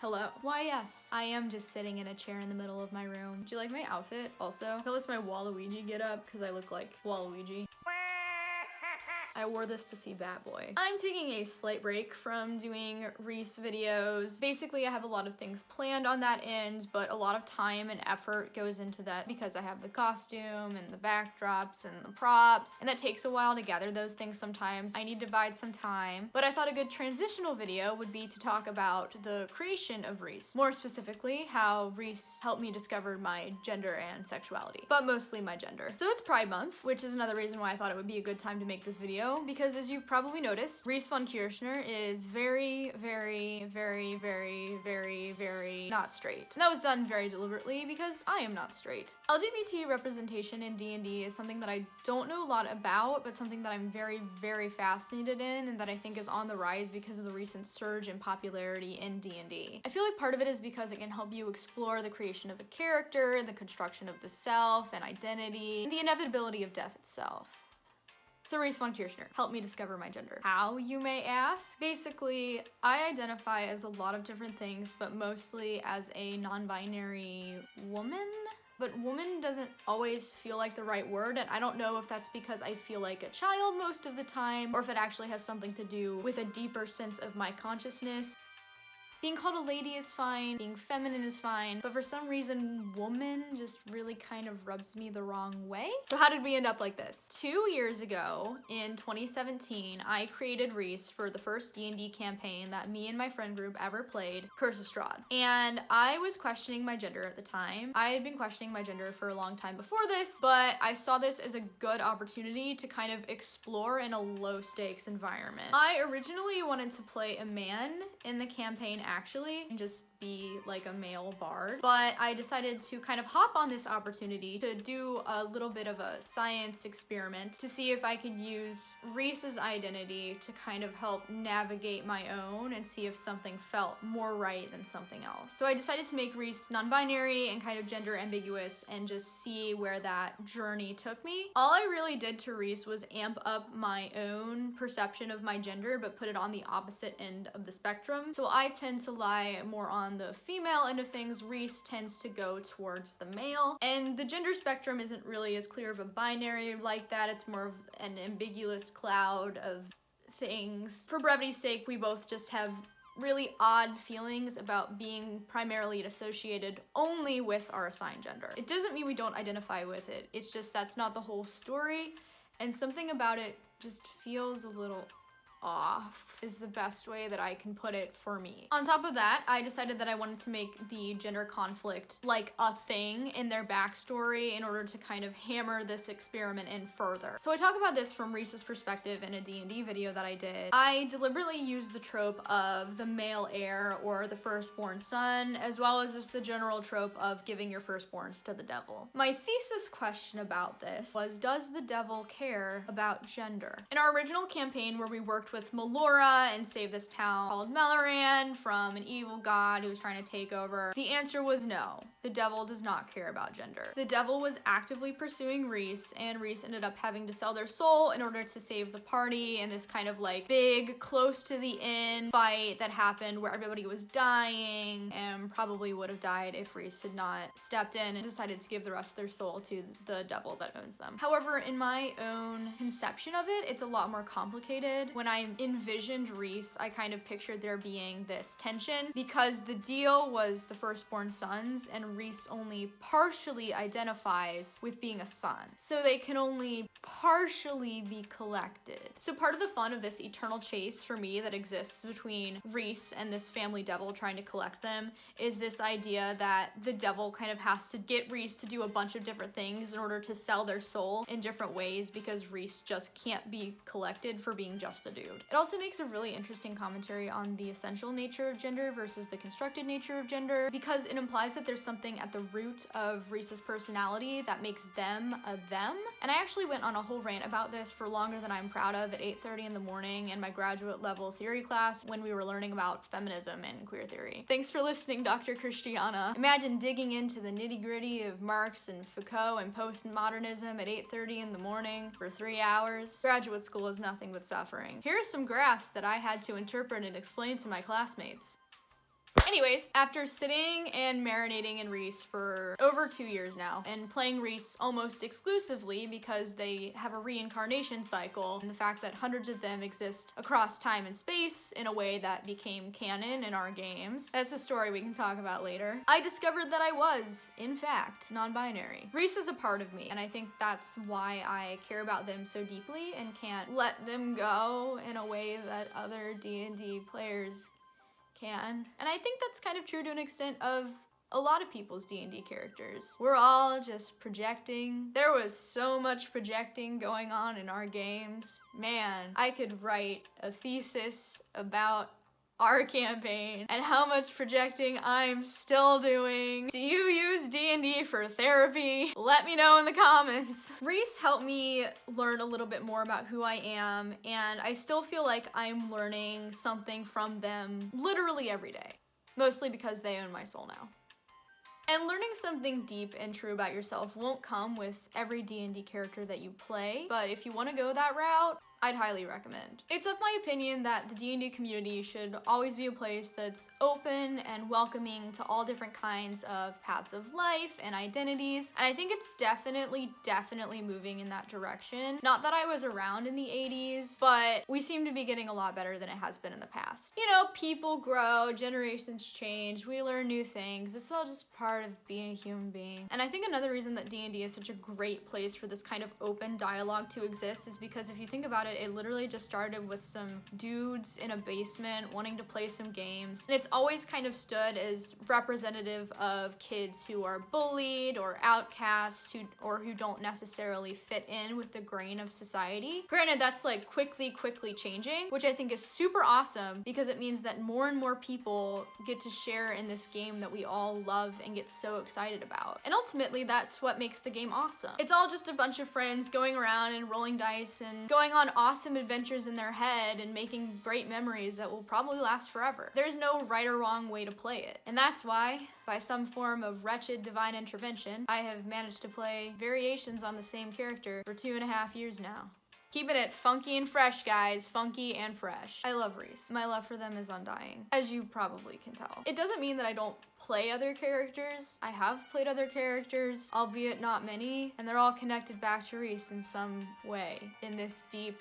Hello. Why, yes, I am just sitting in a chair in the middle of my room. Do you like my outfit also? Tell us my Waluigi get up because I look like Waluigi. I wore this to see Bat Boy. I'm taking a slight break from doing Reis videos. Basically, I have a lot of things planned on that end, but a lot of time and effort goes into that because I have the costume and the backdrops and the props, and that takes a while to gather those things sometimes. I need to bide some time, but I thought a good transitional video would be to talk about the creation of Reis. More specifically, how Reis helped me discover my gender and sexuality, but mostly my gender. So it's Pride Month, which is another reason why I thought it would be a good time to make this video, because as you've probably noticed, Reis von Kirchner is very not straight. And that was done very deliberately because I am not straight. LGBT representation in D&D is something that I don't know a lot about, but something that I'm very fascinated in, and that I think is on the rise because of the recent surge in popularity in D&D. I feel like part of it is because it can help you explore the creation of a character, the construction of the self and identity, and the inevitability of death itself. So Reis von Kirchner helped me discover my gender. How, you may ask? Basically, I identify as a lot of different things, but mostly as a non-binary woman. But woman doesn't always feel like the right word, and I don't know if that's because I feel like a child most of the time, or if it actually has something to do with a deeper sense of my consciousness. Being called a lady is fine, being feminine is fine, but for some reason, woman just really kind of rubs me the wrong way. So how did we end up like this? 2 years ago, in 2017, I created Reis for the first D&D campaign that me and my friend group ever played, Curse of Strahd. And I was questioning my gender at the time. I had been questioning my gender for a long time before this, but I saw this as a good opportunity to kind of explore in a low stakes environment. I originally wanted to play a man in the campaign actually, and just be like a male bard. But I decided to kind of hop on this opportunity to do a little bit of a science experiment to see if I could use Reis's identity to kind of help navigate my own and see if something felt more right than something else. So I decided to make Reis non-binary and kind of gender ambiguous and just see where that journey took me. All I really did to Reis was amp up my own perception of my gender, but put it on the opposite end of the spectrum. So I tend to lie more on the female end of things. Reis tends to go towards the male, and the gender spectrum isn't really as clear of a binary like that. It's more of an ambiguous cloud of things. For brevity's sake, we both just have really odd feelings about being primarily associated only with our assigned gender. It doesn't mean we don't identify with it, it's just that's not the whole story, and something about it just feels a little off is the best way that I can put it for me. On top of that, I decided that I wanted to make the gender conflict like a thing in their backstory in order to kind of hammer this experiment in further. So I talk about this from Reis's perspective in a D&D video that I did. I deliberately used the trope of the male heir or the firstborn son, as well as just the general trope of giving your firstborns to the devil. My thesis question about this was, does the devil care about gender? In our original campaign where we worked with Melora and save this town called Melaran from an evil god who was trying to take over, the answer was no. The devil does not care about gender. The devil was actively pursuing Reis, and Reis ended up having to sell their soul in order to save the party in this kind of like big, close to the end fight that happened where everybody was dying and probably would have died if Reis had not stepped in and decided to give the rest of their soul to the devil that owns them. However, in my own conception of it, it's a lot more complicated. When I envisioned Reis, I kind of pictured there being this tension because the deal was the firstborn sons, and Reis only partially identifies with being a son. So they can only partially be collected. So part of the fun of this eternal chase for me that exists between Reis and this family devil trying to collect them is this idea that the devil kind of has to get Reis to do a bunch of different things in order to sell their soul in different ways because Reis just can't be collected for being just a dude. It also makes a really interesting commentary on the essential nature of gender versus the constructed nature of gender, because it implies that there's something at the root of Reis's personality that makes them a them. And I actually went on a whole rant about this for longer than I'm proud of at 8:30 in the morning in my graduate level theory class when we were learning about feminism and queer theory. Thanks for listening, Dr. Christiana. Imagine digging into the nitty-gritty of Marx and Foucault and postmodernism at 8:30 in the morning for 3 hours. Graduate school is nothing but suffering. Here are some graphs that I had to interpret and explain to my classmates. Anyways, after sitting and marinating in Reis for over 2 years now, and playing Reis almost exclusively because they have a reincarnation cycle, and the fact that hundreds of them exist across time and space in a way that became canon in our games, that's a story we can talk about later, I discovered that I was, in fact, non-binary. Reis is a part of me, and I think that's why I care about them so deeply and can't let them go in a way that other D&D players can. And I think that's kind of true to an extent of a lot of people's D&D characters. We're all just projecting. There was so much projecting going on in our games. Man, I could write a thesis about our campaign and how much projecting I'm still doing. Do you use D&D for therapy? Let me know in the comments. Reis helped me learn a little bit more about who I am, and I still feel like I'm learning something from them literally every day. Mostly because they own my soul now. And learning something deep and true about yourself won't come with every D&D character that you play, but if you want to go that route, I'd highly recommend. It's of my opinion that the D&D community should always be a place that's open and welcoming to all different kinds of paths of life and identities, and I think it's definitely moving in that direction. Not that I was around in the 80s, but we seem to be getting a lot better than it has been in the past. You know, people grow, generations change, we learn new things. It's all just part of being a human being. And I think another reason that D&D is such a great place for this kind of open dialogue to exist is because if you think about it, it literally just started with some dudes in a basement wanting to play some games. And it's always kind of stood as representative of kids who are bullied or outcasts who don't necessarily fit in with the grain of society. Granted, that's like quickly changing, which I think is super awesome because it means that more and more people get to share in this game that we all love and get so excited about. And ultimately, that's what makes the game awesome. It's all just a bunch of friends going around and rolling dice and going on awesome adventures in their head and making great memories that will probably last forever. There's no right or wrong way to play it. And that's why, by some form of wretched divine intervention, I have managed to play variations on the same character for 2.5 years now. Keeping it funky and fresh, guys. Funky and fresh. I love Reis. My love for them is undying, as you probably can tell. It doesn't mean that I don't play other characters. I have played other characters, albeit not many, and they're all connected back to Reis in some way in this deep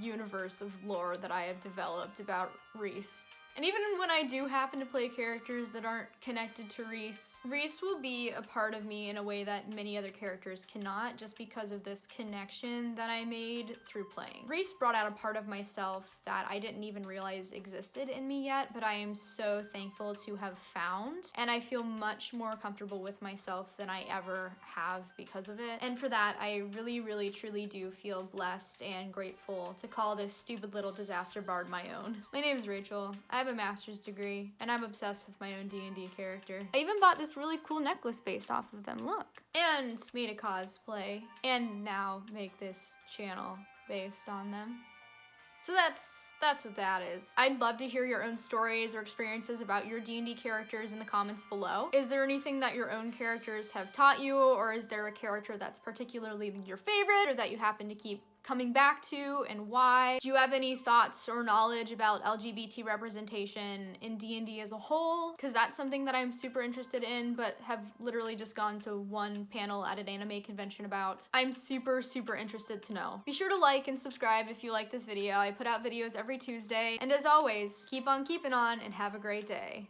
universe of lore that I have developed about Reis. And even when I do happen to play characters that aren't connected to Reis, Reis will be a part of me in a way that many other characters cannot, just because of this connection that I made through playing. Reis brought out a part of myself that I didn't even realize existed in me yet, but I am so thankful to have found, and I feel much more comfortable with myself than I ever have because of it. And for that, I really truly do feel blessed and grateful to call this stupid little disaster bard my own. My name is Rachel. I have a master's degree, and I'm obsessed with my own D&D character. I even bought this really cool necklace based off of them, look. And made a cosplay, and now make this channel based on them. So that's what that is. I'd love to hear your own stories or experiences about your D&D characters in the comments below. Is there anything that your own characters have taught you, or is there a character that's particularly your favorite or that you happen to keep coming back to, and why? Do you have any thoughts or knowledge about LGBT representation in D&D as a whole? Because that's something that I'm super interested in, but have literally just gone to one panel at an anime convention about. I'm super interested to know. Be sure to like and subscribe if you like this video. I put out videos every Tuesday, and as always, keep on keeping on and have a great day.